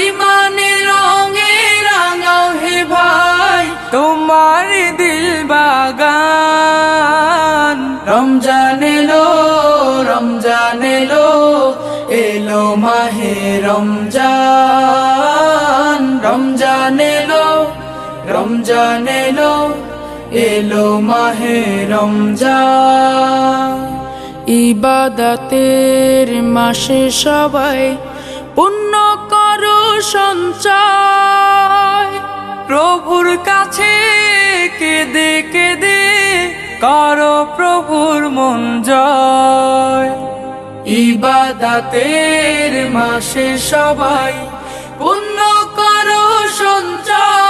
ইমানের রঙে রাঙাও হে ভাই তোমার দিল বাগান। রমজান এলো, রমজান এলো, এলো মাহে রমজান। রমজান এলো, রমজান এলো, এলো মাহে রমজান। ইবাদতের মাসে সবাই পুণ্য করো সঞ্চয়। প্রভুর কাছে কেঁদে কেঁদে করো প্রভুর মন জয়। ইবাদতের মাসে সবাই পুণ্য করো সঞ্চয়।